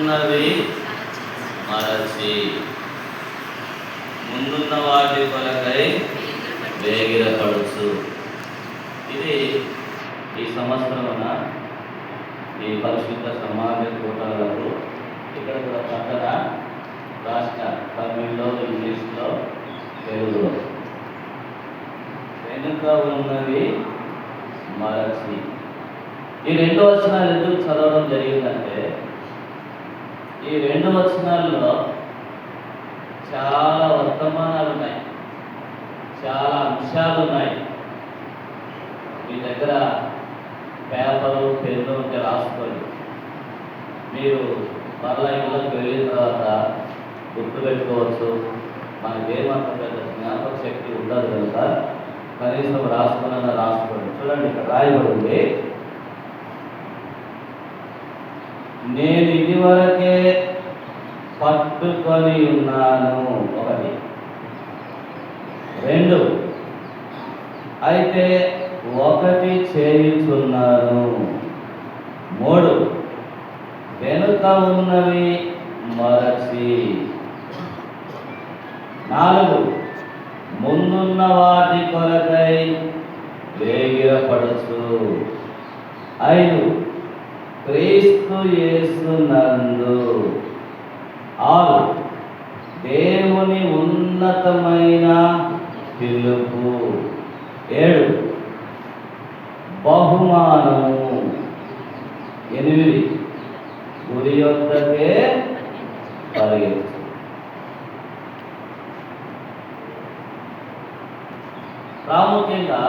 ఉన్నవి మరచి ముందున్న వాటి కొరకై వేగిరపడుచు. ఇది ఈ సంవత్సరమున ఈ పరిశుద్ధ సమాజ కూటాలకు ఇక్కడ కూడా పక్కన రాష్ట్ర తమిళ్లో, ఇంగ్లీష్లో, తెలుగులో వెనుక ఉన్నవి మరచి. ఈ రెండు వచనాలు ఎందుకు చదవడం జరిగిందంటే, ఈ రెండు వచనాల్లో చాలా వర్తమానాలు ఉన్నాయి, చాలా అంశాలు ఉన్నాయి. మీ దగ్గర పేపరు, పెన్ను ఉంటే రాసుకోండి. మీరు మరలా ఇళ్ళకి వెళ్ళిన తర్వాత గుర్తుపెట్టుకోవచ్చు. మనకేమంత పెద్ద జ్ఞాపక శక్తి ఉండదు కనుక కనీసం రాసుకోండి. చూడండి, ఇక్కడ రాయబడింది, నేను ఇదివరకే పట్టుకొని ఉన్నాను. 1, 2 అయితే 1 చేయుచున్నాను. 3 వెనుక ఉన్నవి మరచి. 4 ముందున్న వాటి కొరకై వేగిరపడుచు. 5 క్రీస్తు యేసునందు. 6 దేవుని ఉన్నతమైన పిలుపు. 7 బహుమానము. 8 గురి యొద్దకే పరిగెత్తు. ప్రాముఖ్యంగా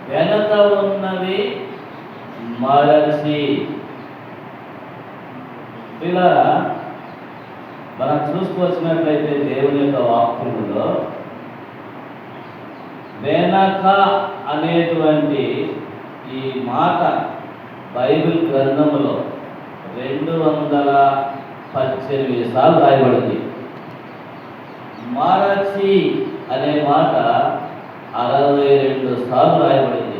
వెనక ఉన్నవి మరచి. ఇలా మనం చూసుకొచ్చినట్లయితే దేవుని యొక్క వాక్యములో వెనక అనేటువంటి ఈ మాట బైబిల్ గ్రంథములో 218 సార్లు రాయబడింది. మరచి అనే మాట 62 సార్లు రాయబడింది.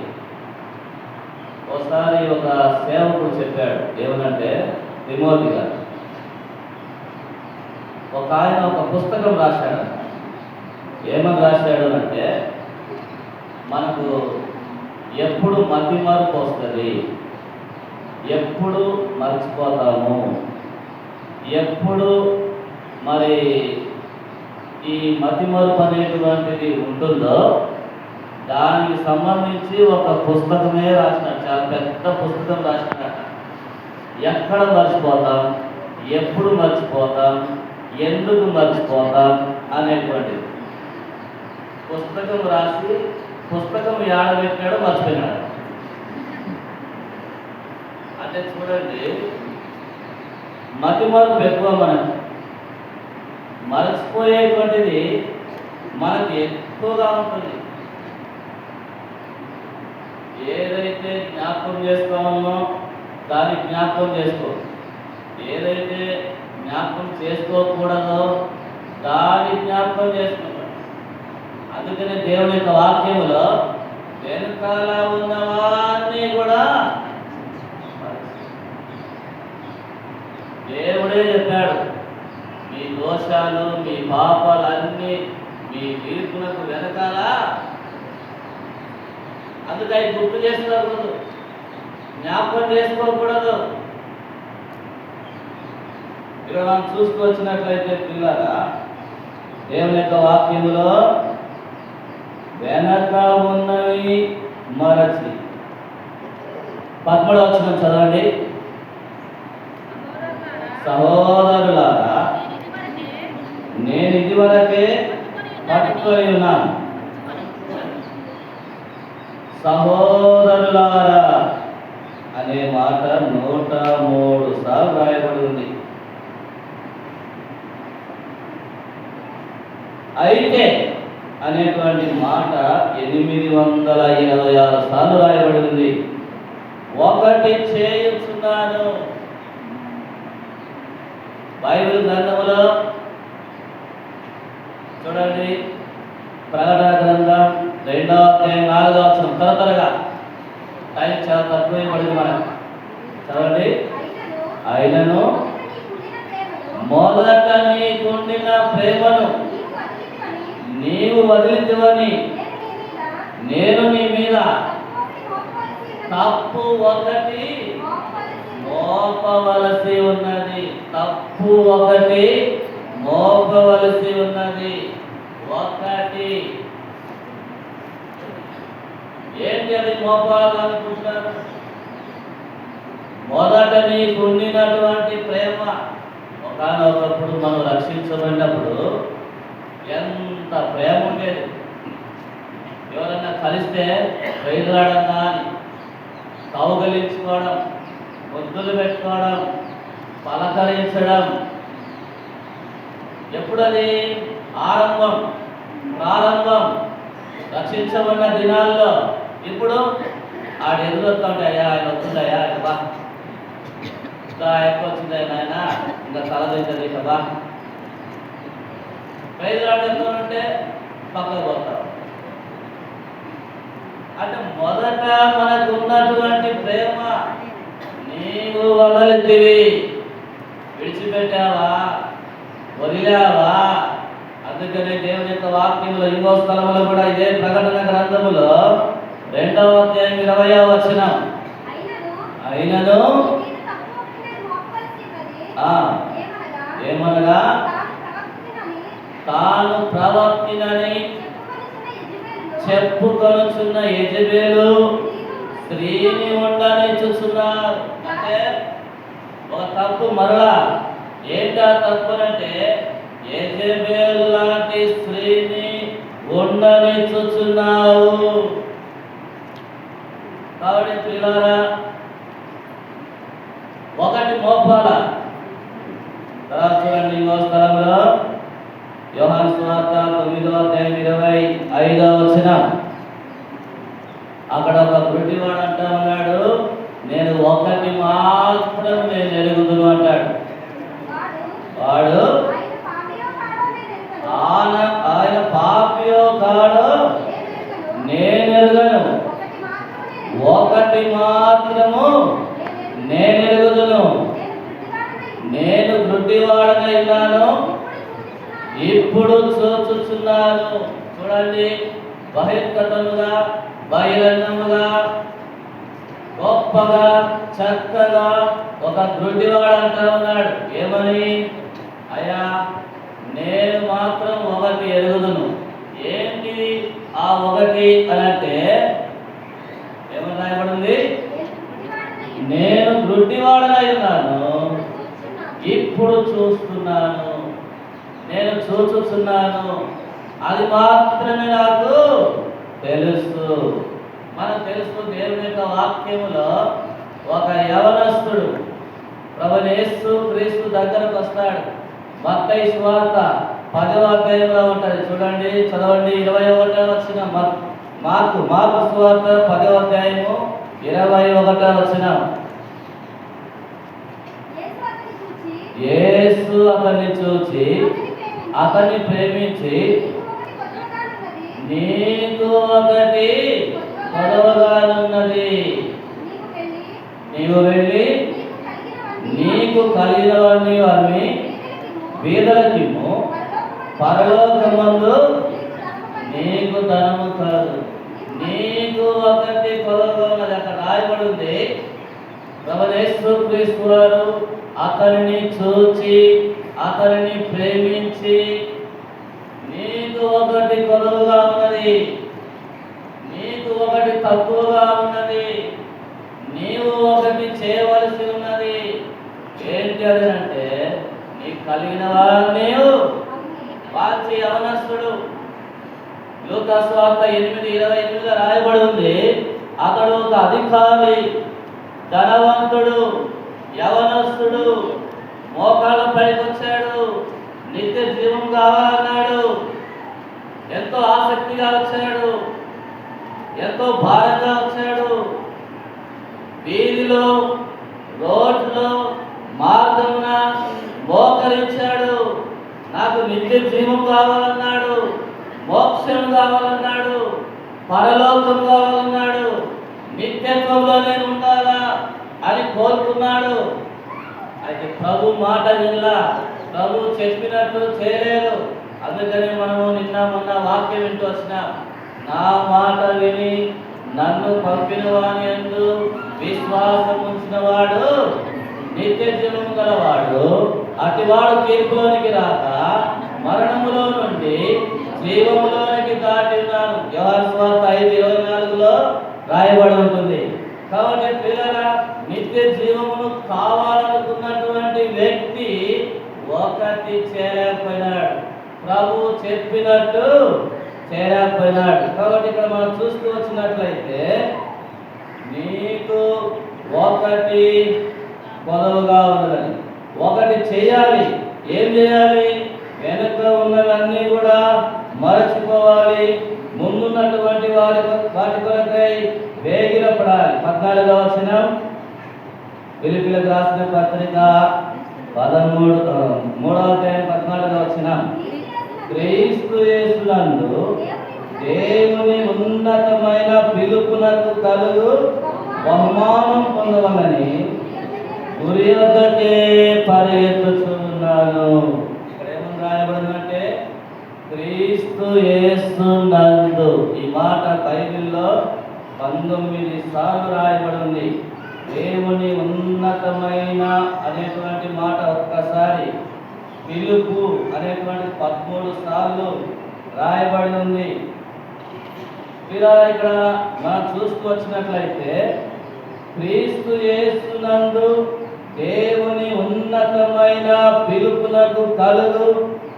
ఒకసారి ఒక సేవకుడు చెప్పాడు, ఏమనంటే తిమోతి గారు, ఒక ఆయన ఒక పుస్తకం రాశాడు. ఏమని రాశాడు అంటే, మనకు ఎప్పుడు మతి మరుపు వస్తుంది, ఎప్పుడు మర్చిపోతాము, ఎప్పుడు మరి ఈ మతి మరుపు అనేటువంటిది ఉంటుందో దానికి సంబంధించి ఒక పుస్తకమే రాసినాడు. చాలా పెద్ద పుస్తకం రాసినాడు. ఎక్కడ మర్చిపోతాం, ఎప్పుడు మర్చిపోతాం, ఎందుకు మర్చిపోతాం అనేటువంటిది పుస్తకం రాసి, పుస్తకం ఏడబెట్టాడు, మర్చిపోయినాడు. అంటే చూడండి, మతి మరుపు ఎక్కువ. మనకు మర్చిపోయేటువంటిది మనకి ఎక్కువగా ఉంటుంది. ఏదైతే జ్ఞాపకం చేసుకోవాలో దాన్ని జ్ఞాపకం చేసుకో, ఏదైతే జ్ఞాపకం చేసుకోకూడదో దాన్ని జ్ఞాపకం చేసుకుంటాం. అందుకనే దేవుని యొక్క వాక్యములో వెనకాల ఉన్నవాన్ని కూడా దేవుడే చెప్పాడు, మీ దోషాలు, మీ పాపాలన్నీ మీ తీర్పునకు వెనకాల. అందుకని గుర్తు చేసుకోకూడదు, జ్ఞాపకం చేసుకోకూడదు. ఇక్కడ మనం చూసుకొచ్చినట్లయితే పిల్లరా, దేవుని యొక్క వాక్యములో వెనక ఉన్నవి మరచి. 13వ వచనం చదవండి. సహోదరులారా, నేను ఇదివరకే పట్టుకొని ఉన్నాను. సహోదరులారా అనే మాట 103 సార్లు రాయబడి ఉంది. అయితే అనేటువంటి మాట 826 సార్లు రాయబడి ఉంది. 1 చేయుచున్నాను. బైబిల్ గ్రంథములో చూడండి, ప్రకటన గ్రంథం 2వ అధ్యాయం 4వ వచనం. త్వరగా టైం చాలా తక్కువ పడింది మనకు. చదవండి. ఆయనను మొదట నీకుండిన ప్రేమను నీవు వదిలితివని నేను నీ మీద తప్పు ఒకటి మోపవలసి ఉన్నది. తప్పు ఒకటి మోపవలసి ఉన్నది. ఒకటి ఏంటి అది మోపాలనుకుంటున్నారు? మొదట నీకు ఉండినటువంటి ప్రేమ. ఒకనొకప్పుడు మనం రక్షించబడినప్పుడు ఎంత ప్రేమ ఉండేది. ఎవరన్నా కలిస్తే బయలురాడన్నా అని కౌగలించుకోవడం, ముద్దులు పెట్టుకోవడం, పలకరించడం. ఎప్పుడది ఆరంభం, ప్రారంభం, రక్షించబడిన దినాల్లో. ఇప్పుడు ఆడు ఎదురొస్తుంటే అయ్యా ఆయన వస్తుందయ్యా బా, ఇంకా ఎక్కువ వచ్చింది ఆయన, ఇంకా తలదించదు ఇక బా, బయలురాడుతుంటే పక్కకు పోతాం. అంటే మొదట మనకు ఉన్నటువంటి ప్రేమ నీవు వదలితివి, విడిచిపెట్టావా, వదిలావా. అందుకనే దేవుని యొక్క వాక్యంలో ఇంకో స్థలంలో కూడా ఇదే ప్రకటన గ్రంథములో 2వ అధ్యాయం 20వ వచనం, అయినను ఏమనగా తాను ప్రవక్తినని చెప్పుకొనుచున్న యెజబెలు స్త్రీని ఉండనిచ్చుచున్నారు. అంటే ఒక తప్పు మరలా. ఏంటా తప్పునంటే యెజబెలు లాంటి స్త్రీని ఉండనిచ్చుచున్నావు. కాబట్టి పిల్లరా, ఒకటి మోపాల. తర్వాత చూడండి ఇంకో స్థలంలో యోహాను సువార్త 9వ అధ్యాయం 25వ వచనం. అక్కడ ఒక గుడ్డివాడు అంటా ఉన్నాడు, నేను ఒకటి మాత్రం నేను ఎరుగుదును అంటాడు. వాడు ఆయన పాపియో కాడో నేను ఎరుగను, ఒకటి మాత్రము నేను ఎరుగుదును, నేను గుడ్డివాడనై ఉన్నాను, ఇప్పుడు చూచుచున్నాను. చూడండి, బహిర్గతముగా, బహిరంగముగా, గొప్పగా, చక్కగా ఒక గుడ్డివాడు అంటా ఉన్నాడు. ఏమని? అయ్యా నేను మాత్రం ఒకటి ఎరుగుదును. ఏంటి ఆ ఒకటి అనంటే ఏమని రాయబడింది? నేను గుడ్డివాడనై ఉన్నాను, ఇప్పుడు చూస్తున్నాను, నేను చూచుచున్నాను. అది మాత్రమే నాకు తెలుసు. మనకు తెలుసు దేవుని యొక్క వాక్యములో ఒక యవనస్తుడు ప్రభువైన యేసు క్రీస్తు దగ్గరకు వస్తాడు. మత్తయి సువార్త 10వ అధ్యాయంలో ఉంటుంది. చూడండి, చదవండి. 21వ వచనం. మార్కు సువార్త 10వ అధ్యాయము 21వ వచనం. యేసు అతన్ని చూచి అతన్ని ప్రేమించి, నీకు ఒకటి కొదవగానున్నది, నీవు వెళ్ళి నీకు కలిగినవన్నీ అమ్మి బీదలకిమ్ము, పరలోకమందు నీకు ధనము కాదు. నీకు ఒకటి కొదవగా ఉన్నది. అక్కడ రాయబడి ఉంది, ప్రభువైన యేసు క్రీస్తు వారు అతనిని చూచి అతనిని ప్రేమించి, నీకు ఒకటి కొదవగా ఉన్నది, నీకు ఒకటి తక్కువగా ఉన్నది, నీవు ఒకటి చేయవలసి ఉన్నది. ఏంటి అది అంటే నీకు కలిగిన వారిని వాచి. యవనస్తుడు లూకా సువార్త 8:28 రాయబడి ఉంది, అతడు ఒక అధికారి, ధనవంతుడు, యవనస్తుడు, మోకాళ్ళ పైకి వచ్చాడు, నిత్య జీవం కావాలన్నాడు, ఎంతో ఆసక్తిగా వచ్చాడు, ఎంతో భారంగా వచ్చాడు. వీధిలో, రోడ్లో, మార్గమున మోకరించాడు. నాకు నిత్య జీవం కావాలన్నాడు, మోక్షం కావాలన్నాడు, పరలోకం కావాలన్నాడు, నిత్యత్వంలో నేను ఉండాలా అని కోరుకున్నాడు. అయితే ప్రభు మాట వినలా, ప్రభు చెప్పినట్టు చేయలేదు. అందుకని మనము నిన్న మొన్న వాక్యం వింటూ వచ్చినాం. నా మాట విని నన్ను పంపిన వాని యందు విశ్వాసం ఉంచిన వాడు నిత్య జీవము గలవాడు. అటివాడు తీర్పులోనికి రాక మరణములో నుండి జీవములోనికి దాటి ఉన్నాను. యోహాను సువార్త 5:24లో రాయబడి ఉంటుంది. కాబట్టి పిల్లరా, నిత్య జీవమును కావాలనుకున్నటువంటి వ్యక్తి ఒకటి చేరకపోయినాడు, ప్రభు చెప్పినట్టు చేరకపోయినాడు. కాబట్టి ఇక్కడ మనం చూస్తూ వచ్చినట్లయితే నీకు ఒకటి పొదవుగా ఉన్నదని ఒకటి చేయాలి. ఏం చేయాలి? వెనుక ఉన్నవన్నీ కూడా మరచిపోవాలి. ముందున్నటువంటి వాటి కొరకై వేగిరపడాలి. 14వ వచనం, ఫిలిప్పీయులకు రాసిన పత్రిక 3వ అధ్యాయం 14వ వచనం, క్రీస్తు యేసునందు దేవుని ఉన్నతమైన పిలుపునకు కలుగు బహుమానం పొందవలని గురి వద్దకే పరిగెత్తుచున్నాను. ఇక్కడ ఏమని రాయబడిందంటే క్రీస్తు యేసునందు. ఈ మాట బైబిల్లో 19 సార్లు రాయబడి ఉంది. దేవుని ఉన్నతమైన అనేటువంటి మాట ఒక్కసారి, పిలుపు అనేటువంటి 13 సార్లు రాయబడి ఉంది. ఇక్కడ మనం చూస్తూ వచ్చినట్లయితే క్రీస్తు యేసునందు దేవుని ఉన్నతమైన పిలుపునకు కలుగు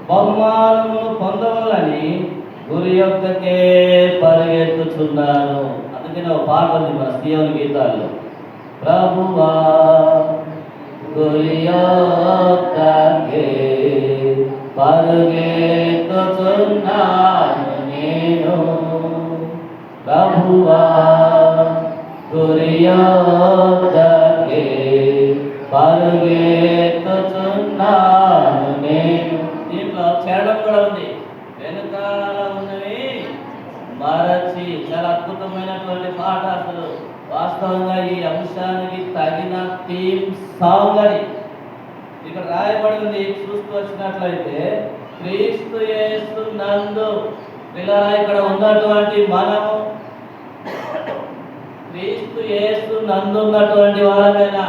బహుమానమును పొందవలని గురి యొక్కకే పరిగెత్తుచున్నాను. అందుకని ఒక పాట ఉంది మన సీయోను గీతాల్లో, ప్రభువా గురి యొక్కకే పరిగెత్తుచున్నాను నేను, ప్రభువా గురి యొక్కకే పరిగెత్తుచున్నాను నేను. దీంట్లో చేరడం కూడా ఉంది. వెనుకాల ఉన్నవి మరచి, చాలా అద్భుతమైనటువంటి పాట. అసలు వాస్తవంగా ఈ అంశానికి తగిన థీమ్ సాంగ్ అని ఇక్కడ రాయబడి ఉంది. చూస్తూ వచ్చినట్లయితే క్రీస్తు యేసునందు, పిల్లరా ఇక్కడ ఉన్నటువంటి మనము క్రీస్తు యేసునందు ఉన్నటువంటి వారమేనా?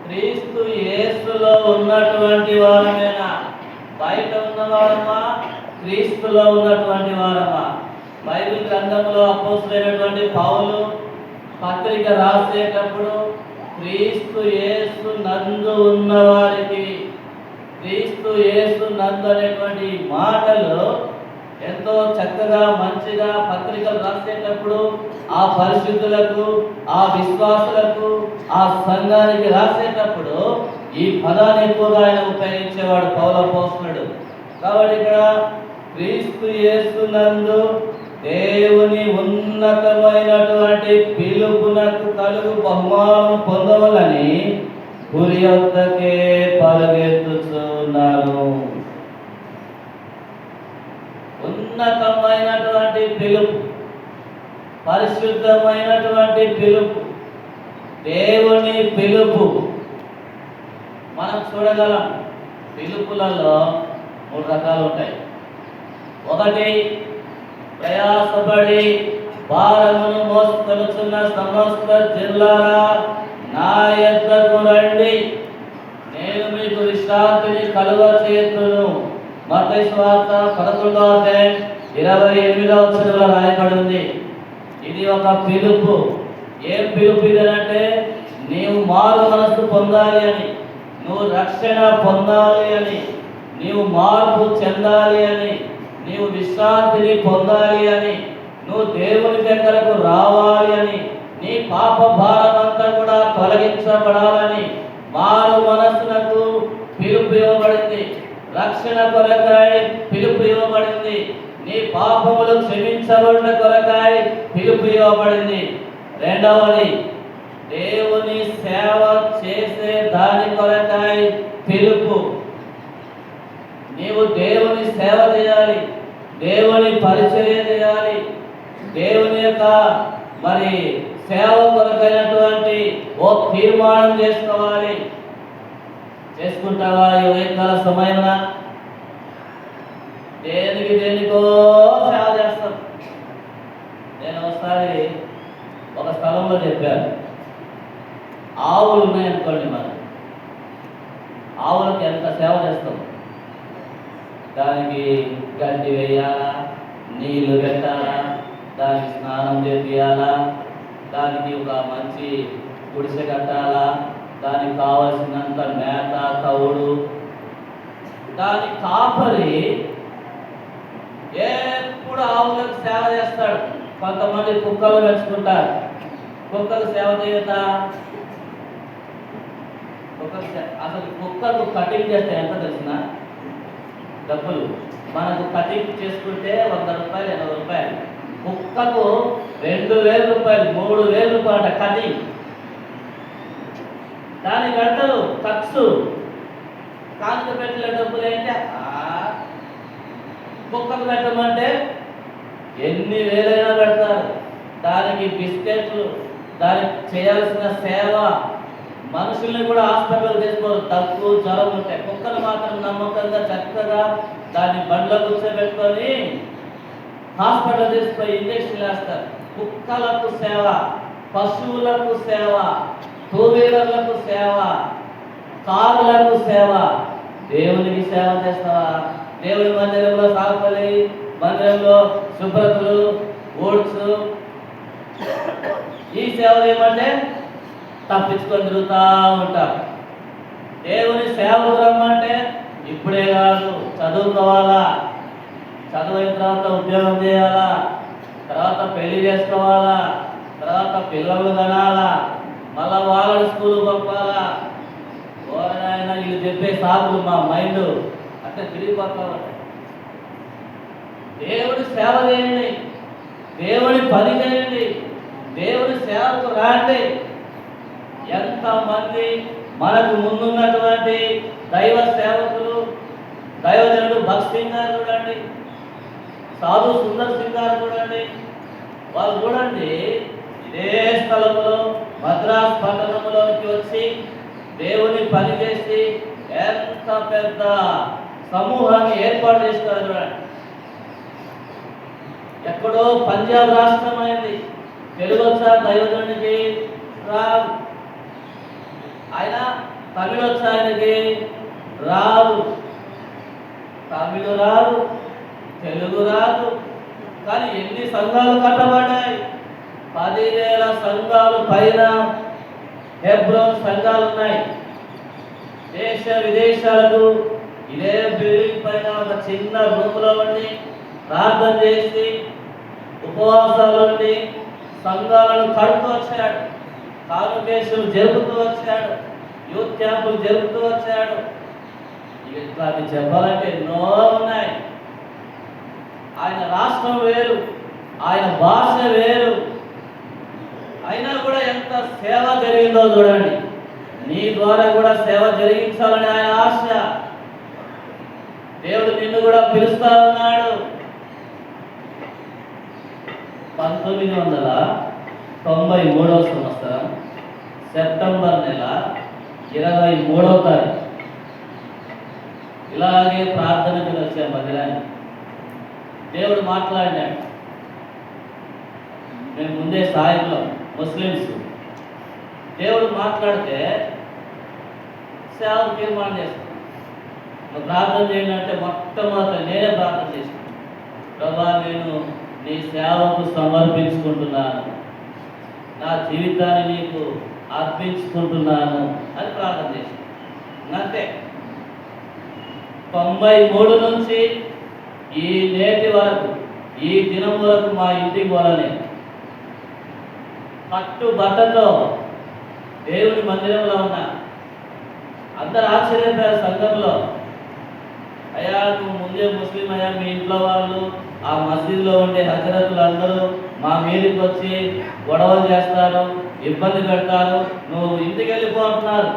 క్రీస్తు యేసులో ఉన్నటువంటి వారమేనా? బయట ఉన్నవారమా? క్రీస్తులో ఉన్నటువంటి వారమా? బైబిల్ గ్రంథంలో అపోస్తలుడైనటువంటి పౌలు పత్రిక రాసేటప్పుడు క్రీస్తు యేసు నందు ఉన్నవారికి, క్రీస్తు యేసు నందు అనేటువంటి మాటలు ఎంతో చక్కగా మంచిగా పత్రికలు రాసేటప్పుడు ఆ పరిశుద్ధులకు, ఆ విశ్వాసులకు, ఆ సంఘానికి రాసేటప్పుడు ఈ పదాన్ని ఎక్కువగా ఆయన ఉపయోగించేవాడు పౌలు అపోస్తలుడు. కాబట్టి ఇక్కడ క్రీస్తు యేసునందు దేవుని ఉన్నతమైనటువంటి పిలుపునకు కలుగు బహుమానం పొందవలని గురి వద్దకే పరిగెత్తుచున్నాను. ఉన్నతమైనటువంటి పిలుపు, పరిశుద్ధమైనటువంటి పిలుపు, దేవుని పిలుపు మనం చూడగలం. పిలుపులలో 3 రకాలు ఉంటాయి. ఒకటి, ప్రయాసపడి భారమును మోసుకొనుచున్న సమస్త జిల్లారా నా యొద్దకు రండి, నేను మీకు విశ్రాంతిని కలుగచేయుదును. మత్తయి సువార్త 11వ అధ్యాయం 28వ వచనంలో రాయబడి ఉంది. ఇది ఒక పిలుపు. ఏం పిలుపు ఇదనంటే, నీవు మారు మనసు పొందాలి అని, నువ్వు రక్షణ పొందాలి అని, నీవు మార్పు చెందాలి అని, నీవు విశ్రాంతిని పొందాలి అని, నువ్వు దేవుని దగ్గరకు రావాలి అని, నీ పాప భారం అంతా కూడా తొలగించబడాలని మారు మనస్సునకు పిలుపు ఇవ్వబడింది. రక్షణ కొరకాయ పిలుపు ఇవ్వబడింది. నీ పాపములు క్షమించబడిన కొరకాయ పిలుపు ఇవ్వబడింది. రెండవది, దేవుని సేవ చేసే దాని కొరకాయ పిలుపు. నీవు దేవుని సేవ చేయాలి, దేవుని పరిచర్య చేయాలి, దేవుని యొక్క సేవ కొరకైనటువంటి ఓ తీర్మానం చేసుకోవాలి. చేసుకుంటావా ఈ ఉదయకాల సమయమున? దేనికో సేవ చేస్తాం. నేను ఒకసారి ఒక స్థలంలో చెప్పాను, ఆవులు ఉన్నాయనుకోండి, మనం ఆవులకి ఎంత సేవ చేస్తాం. దానికి గడ్డి వేయాలా, నీళ్లు పెట్టాలా, దానికి స్నానం చేయాలా, దానికి ఒక మంచి గుడిసె కట్టాలా, దానికి కావలసినంత మేత, తవుడు. దాని కాపరి ఎప్పుడు ఆవులకు సేవ చేస్తాడు. కొంతమంది కుక్కలు పెంచుకుంటారు, కుక్కకు సేవ చేయతా? అసలు కుక్కకు కటింగ్ చేస్తే ఎంత తెలిసిన డబ్బులు? మనకు కటింగ్ చేసుకుంటే 100 రూపాయలు, 80 రూపాయలు. కుక్కకు 2000 రూపాయలు, 3000 రూపాయల కటింగ్. దాని గంటలు ఖర్చు. కానుక పెట్టిన డబ్బులు ఏంటి? కుక్కకు పెట్టమంటే ఎన్ని వేలైనా పెడతారు. దానికి బిస్కెట్లు, దానికి చేయాల్సిన సేవ. మనుషుల్ని కూడా హాస్పిటల్ తీసుకోరు, తక్కువ జ్వరం ఉంటాయి. కుక్కలు మాత్రం నమ్మకంగా చక్కగా దాన్ని బండ్లో కూర్చోబెట్టుకొని హాస్పిటల్ తీసుకొని ఇంజక్షన్ వేస్తారు. కుక్కలకు సేవ, పశువులకు సేవ, టూ వీలర్లకు సేవ, కారులకు సేవ. దేవునికి సేవ చేస్తావా? దేవుని మందిరంలో సాగుపడి, మందిరంలో శుభ్రతలు, ఓట్స్, ఈ సేవలు ఏమంటే తప్పించుకొని తిరుగుతూ ఉంటారు. దేవుని సేవకు రమ్మంటే ఇప్పుడే కాదు, చదువుకోవాలా, చదువైన తర్వాత ఉద్యోగం చేయాలా, తర్వాత పెళ్లి చేసుకోవాలా, తర్వాత పిల్లలు కనాలా, మళ్ళా వాళ్ళని స్కూల్ పంపాలా. ఓరైనా వీళ్ళు చెప్పే సాకులు మా మైండ్ అంటే తిరిగిపోతావు. దేవుని సేవ చేయండి, దేవుని పని చేయండి, దేవుని సేవకు రాండి. ఎంతమంది మనకు ముందున్నటువంటి దైవ సేవకులు, దైవజనుడు భక్త్ సింగ్ గారు చూడండి, సాధు సుందర్ సింగ్ గారు చూడండి. వాళ్ళు చూడండి, ఇదే స్థలంలో మద్రాస్ పట్టణంలోకి వచ్చి దేవుని పని చేసి ఎంత పెద్ద సమూహాన్ని ఏర్పాటు చేస్తారు చూడండి. ఎక్కడో పంజాబ్ రాష్ట్రం అయింది. తెలుగు వచ్చా దైవజనుడికి? రాదు. ఆయన తమిళ వచ్చా ఆయనకి? రాదు. తమిళ రాదు, తెలుగు రాదు. కానీ ఎన్ని సంఘాలు కట్టబడ్డాయి? 10,000 సంఘాలు పైన హెబ్రోన్ సంఘాలు ఉన్నాయి. దేశ విదేశాలకు ఇదే బిల్డింగ్ పైన ఒక చిన్న రూమ్లో ఉండి ప్రార్థన చేసి ఉపవాసాలు ఉండి సంఘాలను కడుతూ వచ్చాడు, కాన్వకేషన్లు జరుపుతూ వచ్చాడు, యూత్ క్యాంపులు జరుపుతూ వచ్చాడు. ఇట్లా చెప్పాలంటే ఎన్నో ఉన్నాయి. ఆయన రాష్ట్రం వేరు, ఆయన భాష వేరు, అయినా కూడా ఎంత సేవ జరిగిందో చూడండి. నీ ద్వారా కూడా సేవ జరిగించాలని ఆయన ఆశ. దేవుడు నిన్ను కూడా పిలుస్తా ఉన్నాడు. 1993వ సంవత్సరం సెప్టెంబర్ నెల 23వ తారీఖు ఇలాగే ప్రార్థనకు వచ్చాం మందిరాన్ని. దేవుడు మాట్లాడినాడు. మేము ముందే సాయంలో ముస్లిమ్స్ దేవుడు మాట్లాడితే సేవకు తీర్మానం చేస్తాం. ప్రార్థన చేయండి అంటే మొట్టమొదట నేనే ప్రార్థన చేశాను. ప్రభా, నేను నీ సేవకు సమర్పించుకుంటున్నాను, నా జీవితాన్ని నీకు అర్పించుకుంటున్నాను అని ప్రార్థన చేశాను. అంతే. 93 నుంచి ఈ నేటి వరకు, ఈ దినం వరకు మా ఇంటికి పోలనే పట్టు బట్టతో దేవుని మందిరంలో ఉన్నా. అందరు ఆశ్చర్యపోయారు సంఘంలో. అయ్యా, నువ్వు ముందే ముస్లిం అయ్యా, మీ ఇంట్లో వాళ్ళు ఆ మసీదులో ఉండే హజరతులు అందరూ మా మీదకి వచ్చి గొడవలు చేస్తారు, ఇబ్బంది పెడతారు, నువ్వు ఇంటికి వెళ్ళిపోతున్నారు.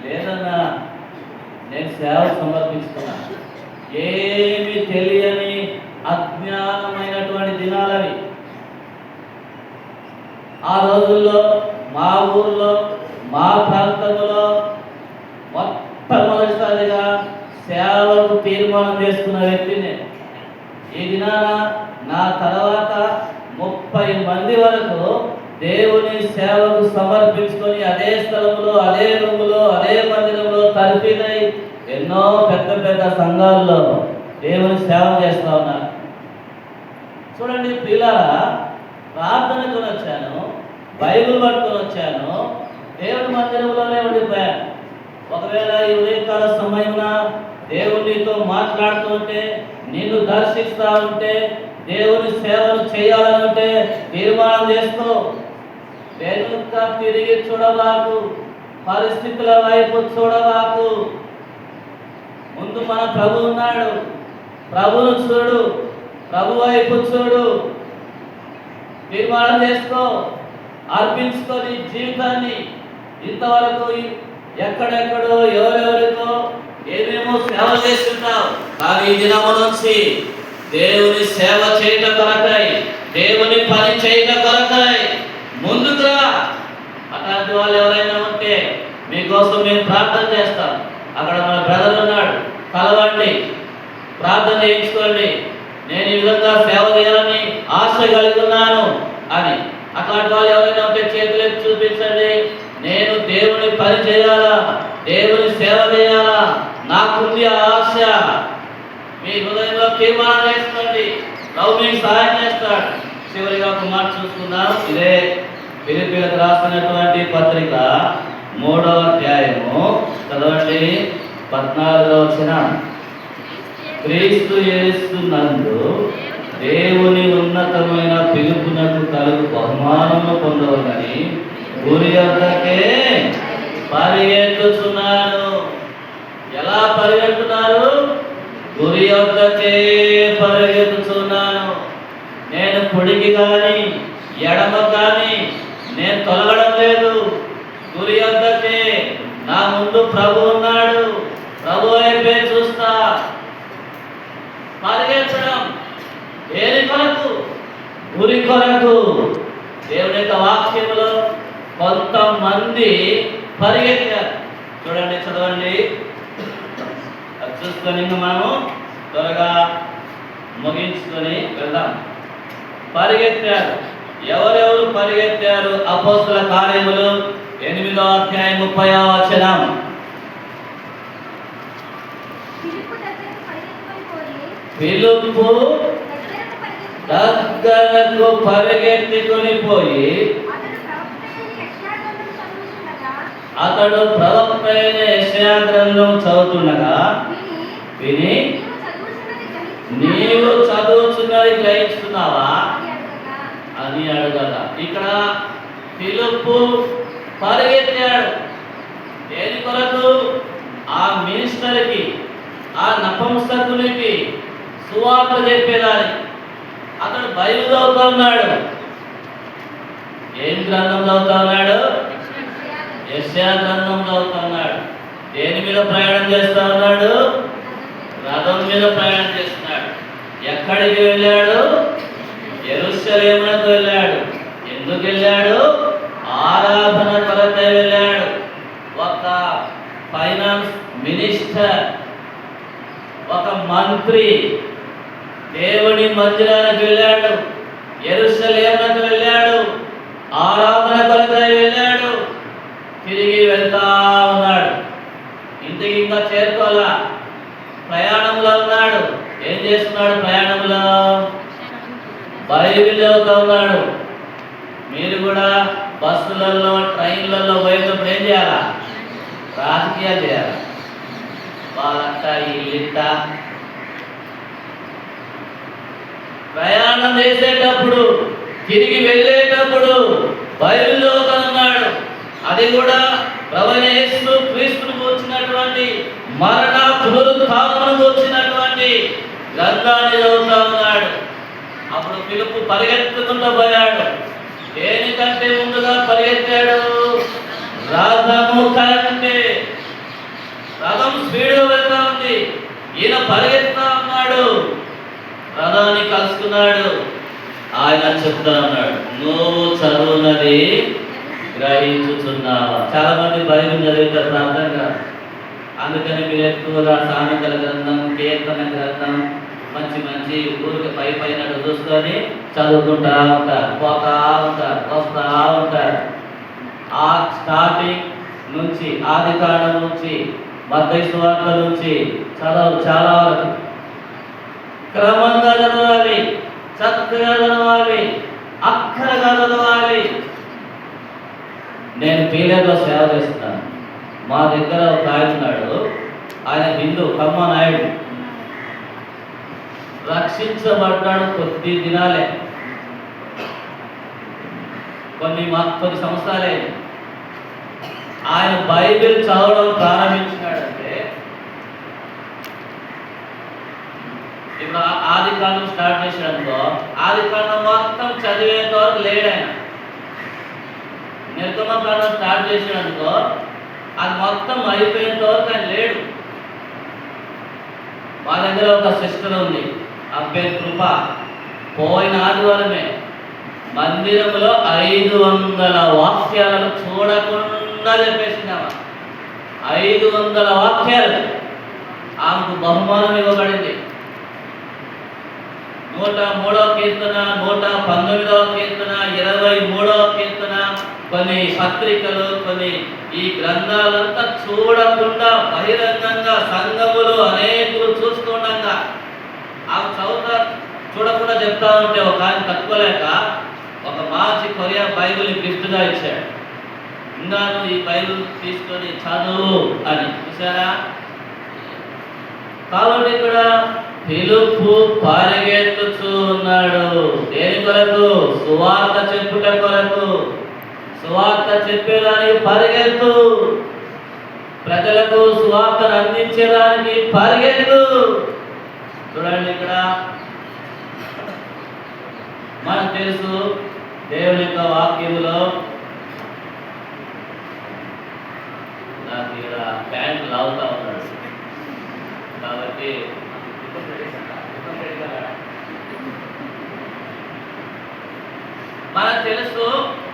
లేదన్నా, నేను సేవ సమర్పిస్తున్నా. ఏమి తెలియని అజ్ఞానమైనటువంటి దినాలవి. ఆ రోజుల్లో మా ఊర్లో, మా ప్రాంతంలో సేవకు తీర్మానం చేసుకున్న వ్యక్తిని. ఈ దినాన నా తర్వాత 30 మంది వరకు దేవుని సేవకు సమర్పించుకొని అదే స్థలంలో, అదే రూములో, అదే మందిరంలో తరిపినై ఎన్నో పెద్ద పెద్ద సంఘాల్లో దేవుని సేవ చేస్తా ఉన్నారు. చూడండి ప్రియులారా, ప్రార్థనకు వచ్చాను, బైబిల్ పట్టుకొని వచ్చాను, దేవుని మందిరంలోనే ఉండిపోయాను. ఒకవేళ ఈ ఉదయకాల సమయమున దేవునితో మాట్లాడుతుంటే, నిన్ను దర్శిస్తా ఉంటే, దేవుని సేవను చేయాలనుంటే తీర్మానం చేసుకో. వెనుక తిరిగి చూడబాకు, పరిస్థితుల వైపు చూడబాకు. ముందు మన ప్రభు ఉన్నాడు, ప్రభును చూడు, ప్రభు వైపు చూడు. తీర్మానం చేసుకో, అర్పించుకొని జీవితాన్ని. ఇంతవరకు ఎక్కడెక్కడో ఎవరెవరితో ఏమేమో సేవ చేస్తున్నావు, కానీ ఈ దినము నుంచి దేవుని సేవ చేయటం కొరకై, దేవుని పని చేయటం కొరకై ముందుకు రా. అట్లాంటి వాళ్ళు ఎవరైనా ఉంటే మీకోసం మేము ప్రార్థన చేస్తాం. అక్కడ మన బ్రదర్ ఉన్నాడు, కలవండి, ప్రార్థన చేయించుకోండి. నేను ఈ విధంగా సేవ చేయాలని ఆశ కలిగి ఉన్నాను అని. అట్లాంటి వాళ్ళు ఎవరైనా ఉంటే చేతులు ఎత్తి చూపించండి. నేను దేవుని పని చేయాలా, దేవుని సేవ చేయాలా, నాకుంది ఆ ఆశ. మీ హృదయంలో తీర్మానం చేసుకోండి, ప్రభు మీకు సహాయం చేస్తాడు. చివరిగా ఒక మాట చూసుకుందాం. ఇదే ఫిలిప్పీయులకు రాసినటువంటి పత్రిక 3వ అధ్యాయము చదవండి, 14వ వచనం. క్రీస్తు యేసునందు దేవుని ఉన్నతమైన పిలుపునకు కలుగు బహుమానము పొందవలని గురి వద్దకే పరిగెత్తుచున్నాను. ఎలా పరిగెడుతున్నారు? గురి వద్దకే పరిగెత్తుచున్నాను. నేను కుడికి కానీ ఎడమ కానీ నేను తొలగడం లేదు. గురి వద్దకే. నా ముందు ప్రభు ఉన్నాడు, ప్రభు వైపే చూస్తా. పరిగెత్తడం దేని కొరకు? గురి కొరకు. దేవుని యొక్క వాక్యములో కొంతమంది పరిగెత్తారు. చూడండి, చదవండి, అది చూసుకొని ఇంకా మనము త్వరగా ముగించుకొని వెళ్దాం. పరిగెత్తారు. ఎవరెవరు పరిగెత్తారు? అపోస్తల కార్యములు 8వ అధ్యాయం 30వ వచనం. ఫిలిప్పు దగ్గరకు పరిగెత్తుకొని పోయి అతడు ప్రవక్త అయిన యెషయా గ్రంథం చదువుతుండగా విని, నీవు చదువుతున్నది గ్రహిస్తున్నావా అని అడగగా. ఇక్కడ ఫిలిప్పు పరిగెత్తాడు. దేని కొరకు? ఆ మినిస్టర్కి, ఆ నపుంసకునికి సువార్త చెప్పేదాన్ని. అతడు బైబిల్ చదువుతా ఉన్నాడు. ఏం గ్రంథం చదువుతా ఉన్నాడు? యెషయా గ్రంథం చదువుతా ఉన్నాడు. దేని మీద ప్రయాణం చేస్తా ఉన్నాడు? రథం మీద ప్రయాణం చేస్తున్నాడు. ఎక్కడికి వెళ్ళాడు? యెరూషలేమునకు వెళ్ళాడు. ఎందుకు వెళ్ళాడు? ఆరాధన కొరకై వెళ్ళాడు. ఒక ఫైనాన్స్ మినిస్టర్, ఒక మంత్రి దేవుని మందిరానికి వెళ్ళాడు, యెరూషలేమునకు వెళ్ళాడు, ఆరాధన కొరకై వెళ్ళాడు. తిరిగి వెళ్తా ఉన్నాడు. ఇంటికి ఇంకా చేరుకోవాలా, ప్రయాణంలో ఉన్నాడు. ఏం చేస్తున్నాడు? ప్రయాణంలో బైబిల్ చదువుతా ఉన్నాడు. మీరు కూడా బస్సులలో, ట్రైన్లలో పోయేటప్పుడు ఏం చేయాలా? రాజకీయాలు చేయాలి. వాళ్ళంట ఇల్లింట. ప్రయాణం చేసేటప్పుడు, తిరిగి వెళ్ళేటప్పుడు బైబిల్ చదువుతా ఉన్నాడు. అది కూడా ప్రభువైన యేసు క్రీస్తును గూర్చినటువంటి మరణ పునరుత్థానమును గూర్చినటువంటి గ్రంథాన్ని చదువుతా ఉన్నాడు. అప్పుడు ఫిలిప్పు పరిగెత్తుకుంటూ పోయాడు. దేనికంటే ముందుగా పరిగెత్తాడు? రథము కంటే. రథం స్పీడ్గా వెళ్తా ఉంది, ఈయన పరిగెత్తా ఉన్నాడు. రథాన్ని కలుసుకున్నాడు. ఆయన చెప్తా ఉన్నాడు, నువ్వు చదువునది గ్రహించుచున్నావా? చాలా మంది బైబిల్ చదివితే ప్రార్థన కాదు. అందుకని మీరు ఎక్కువగా సామెతల గ్రంథం, కీర్తన గ్రంథం మంచి మంచి ఊరికి పైన చూసుకొని చదువుకుంటా ఉంటారు, పోతా ఉంటారు, వస్తూ ఉంటారు. ఆ స్టార్టింగ్ నుంచి ఆది కాండం నుంచి మత్తయి సువార్త నుంచి చాలా వరకు క్రమంగా చదవాలి, చక్కగా చదవాలి, అక్కరగా చదవాలి. నేను పీలేరులో సేవ చేస్తున్నాను. మా దగ్గర ఒక ఆయన ఉన్నాడు, ఆయన హిందూ కమ్మ నాయుడు. రక్షించబడ్డాడు కొద్ది దినాలే, కొన్ని సంవత్సరాలే. ఆయన బైబిల్ చదవడం ప్రారంభించినాడంటే ఇప్పుడు ఆది కాండం స్టార్ట్ చేసాడనుకో, ఆది కాండం మొత్తం చదివేంత వరకు లేడు ఆయన. నిర్గమకాండం స్టార్ట్ చేసాడనుకో, అది మొత్తం అయిపోయేంత వరకు ఆయన లేడు. మా దగ్గర ఒక సిస్టర్ ఉంది, ఆ పేరు కృప. పోయిన ఆదివారమే మందిరంలో 500 వాక్యాలను చూడకుండా చెప్పేసిందామా. 500 వాక్యాలు. ఆమెకు బహుమానం ఇవ్వబడింది. 103వ కీర్తన, 119వ కీర్తన, 23వ కీర్తన, కొన్ని పత్రికలు, కొన్ని ఈ గ్రంథాలంతా చూడకుండా బహిరంగంగా సంఘములు అనేకులు చూస్తుండగా ఆమె చూడకుండా చెప్తా ఉంటే ఒక ఆయన తక్కువలేక ఒక మంచి కొరియా బైబిల్ గిఫ్ట్గా ఇచ్చాడు. ఇంకా నువ్వు ఈ బైబిల్ తీసుకొని చదువు అని. చూసారా? కాబట్టి ఇక్కడ పిలుపు పరిగెత్తుచూ ఉన్నాడు. దేని కొరకు? సువార్త చెప్పుట కొరకు. సువార్త చెప్పేదానికి పరిగెత్తు, ప్రజలకు సువార్తను అందించేదానికి పరిగెత్తు. చూడండి, ఇక్కడ మనకు తెలుసు దేవుని యొక్క వాక్యములో నాకు ఇక్కడ ప్యాంట్ లాగుతా ఉన్నాడు కాబట్టి మనకు తెలుసు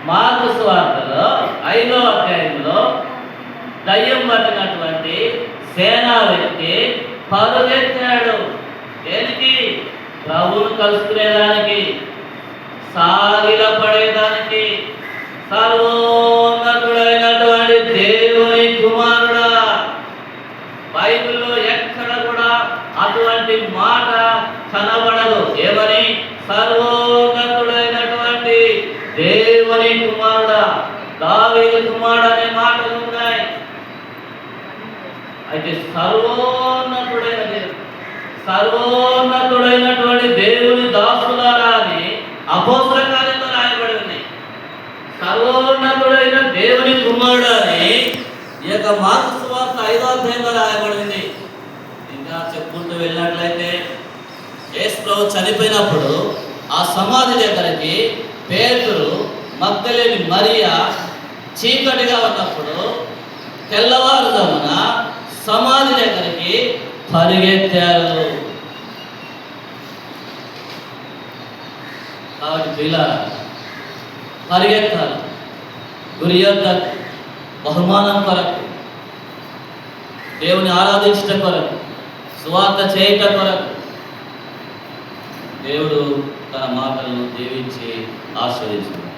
మార్కు సువార్తలో 5వ అధ్యాయంలో దయ్యం పట్టినటువంటి సేనా వ్యక్తి పరుగెత్తాడు. దేనికి? ప్రభువును కలుసుకునేదానికి, సాగిలపడేదానికి. సర్వోన్నతుడైనటువంటి దేవుని కుమారుడా. బైబిల్లో ఎక్కడ కూడా అటువంటి మాట కనబడదు. ఏమని? సర్వోన్నతుడైనటువంటి దేవుని కుమారుడా, దావీదు కుమారుడు అనే మాటలు ఉన్నాయి. అయితే సర్వోన్నతుడైనటువంటి దేవుని దాసులారా అని అపోస్తల కార్యంలో రాయబడి ఉన్నాయి. సర్వోన్నతుడైన దేవుని కుమారుడు అని ఈ యొక్క మార్కు సువార్త 5వ అధ్యాయంలో రాయబడింది. ఇంకా చెప్పుకుంటూ వెళ్ళినట్లయితే యేసు ప్రభు చనిపోయినప్పుడు ఆ సమాధి దగ్గరికి పేతురు, మగ్దలేని మరియా చీకటిగా ఉన్నప్పుడు తెల్లవారుజామున సమాధి దగ్గరికి పరిగెత్తారు. కాబట్టి పిల్లలు పరిగెత్తాలి, గురి యొద్ద బహుమానం కొరకు, దేవుని ఆరాధించట కొరకు, సువార్త చేయట కొరకు. దేవుడు తన మాటలను దీవించి ఆశీర్వదించాడు.